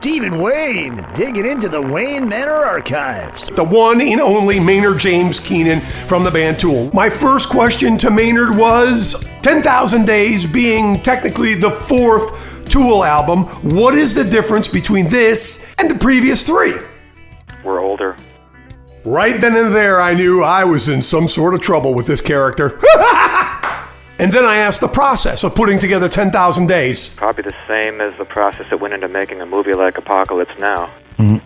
Stephen Wayne, digging into the Wayne Manor archives. The one and only Maynard Jesus Keenan from the band Tool. My first question to Maynard was, 10,000 Days being technically the fourth Tool album, what is the difference between this and the previous three? We're older. Right then and there, I knew I was in some sort of trouble with this character. And then I asked the process of putting together 10,000 Days. Probably the same as the process that went into making a movie like Apocalypse Now. Mm-hmm.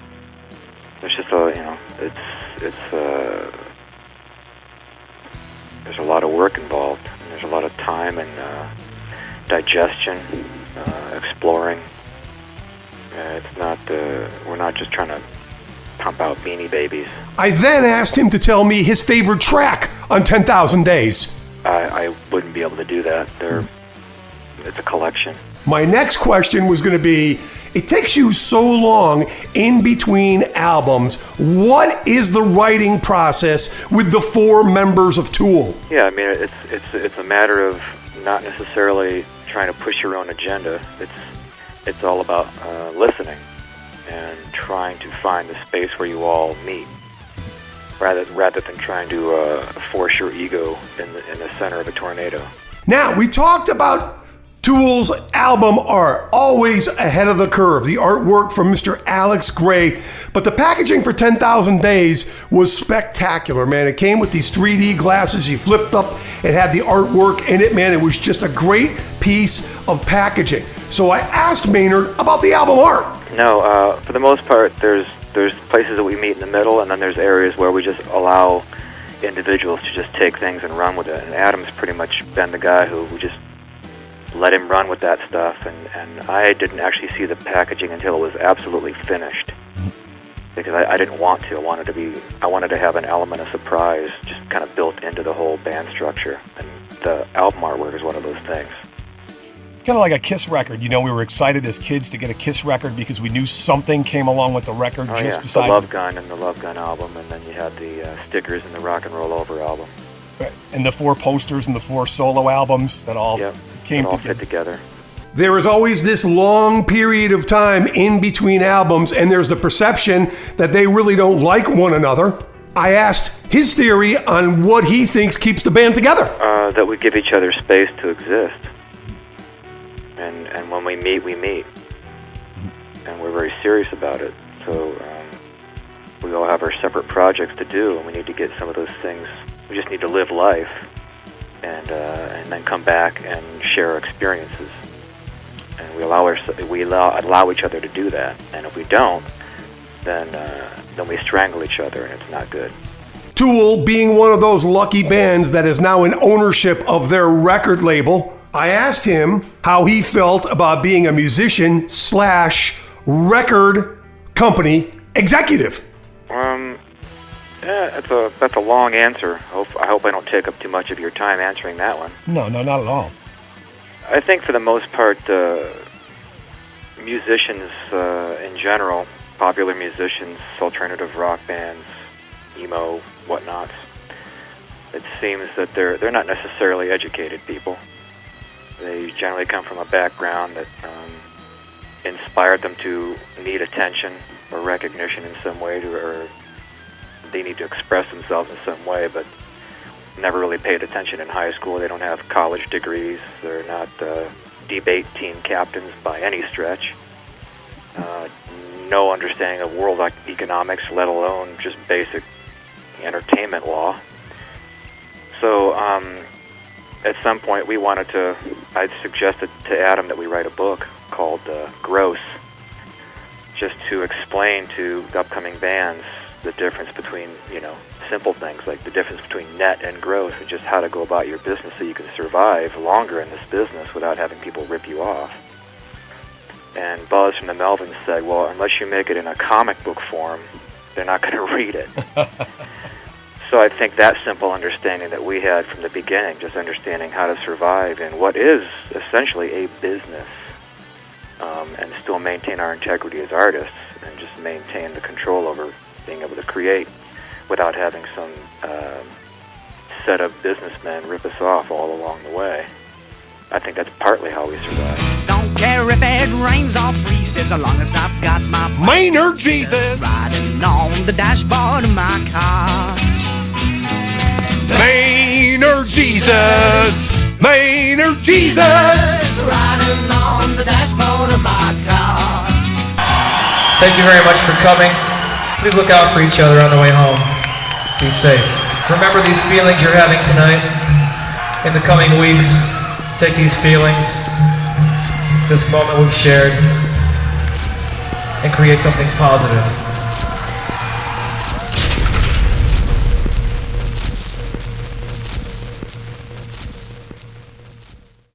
There's just there's a lot of work involved. And there's a lot of time and digestion, exploring. We're not just trying to pump out Beanie Babies. I then asked him to tell me his favorite track on 10,000 Days. I wouldn't be able to do that. It's a collection. My next question was going to be, it takes you so long in between albums. What is the writing process with the four members of Tool? Yeah, I mean, it's a matter of not necessarily trying to push your own agenda. It's all about listening and trying to find the space where you all meet, rather than trying to force your ego in the center of a tornado. Now, we talked about Tool's album art, always ahead of the curve. The artwork from Mr. Alex Gray, but the packaging for 10,000 Days was spectacular, man. It came with these 3D glasses you flipped up. It had the artwork in it, man. It was just a great piece of packaging. So I asked Maynard about the album art. No, for the most part, there's places that we meet in the middle, and then there's areas where we just allow individuals to just take things and run with it. And Adam's pretty much been the guy who just let him run with that stuff, and I didn't actually see the packaging until it was absolutely finished, because I didn't want to. I wanted to have an element of surprise just kind of built into the whole band structure, and the album artwork is one of those things. It's kind of like a Kiss record. You know, we were excited as kids to get a Kiss record because we knew something came along with the record. Besides the Love Gun and the Love Gun album, and then you had the stickers and the Rock and Roll Over album. Right. And the four posters and the four solo albums that all came all fit together. There is always this long period of time in between albums, and there's the perception that they really don't like one another. I asked his theory on what he thinks keeps the band together. That we give each other space to exist. And when we meet, we meet. And we're very serious about it. So we all have our separate projects to do, and we need to get some of those things. We just need to live life and then come back and share our experiences. And we allow each other to do that. And if we don't, then we strangle each other, and it's not good. Tool being one of those lucky bands that is now in ownership of their record label, I asked him how he felt about being a musician /record company executive. That's a long answer. I hope I don't take up too much of your time answering that one. No, not at all. I think for the most part, musicians in general, popular musicians, alternative rock bands, emo, whatnots, it seems that they're not necessarily educated people. They generally come from a background that inspired them to need attention or recognition in some way, or they need to express themselves in some way, but never really paid attention in high school. They don't have college degrees. They're not debate team captains by any stretch. No understanding of world economics, let alone just basic entertainment law. So at some point I suggested to Adam that we write a book called Gross, just to explain to the upcoming bands the difference between, simple things like the difference between net and gross, and just how to go about your business so you can survive longer in this business without having people rip you off. And Buzz from the Melvins said, well, unless you make it in a comic book form, they're not going to read it. So I think that simple understanding that we had from the beginning, just understanding how to survive in what is essentially a business, and still maintain our integrity as artists, and just maintain the control over being able to create without having some set of businessmen rip us off all along the way. I think that's partly how we survive. care if it rains or freezes, as long as I've got my Maynard Jesus. riding on the dashboard of my car. Maynard Jesus. Maynard Jesus. Riding on the dashboard of my car. Thank you very much for coming. Please look out for each other on the way home. Be safe. Remember these feelings you're having tonight. In the coming weeks, take these feelings, this moment we've shared, and create something positive.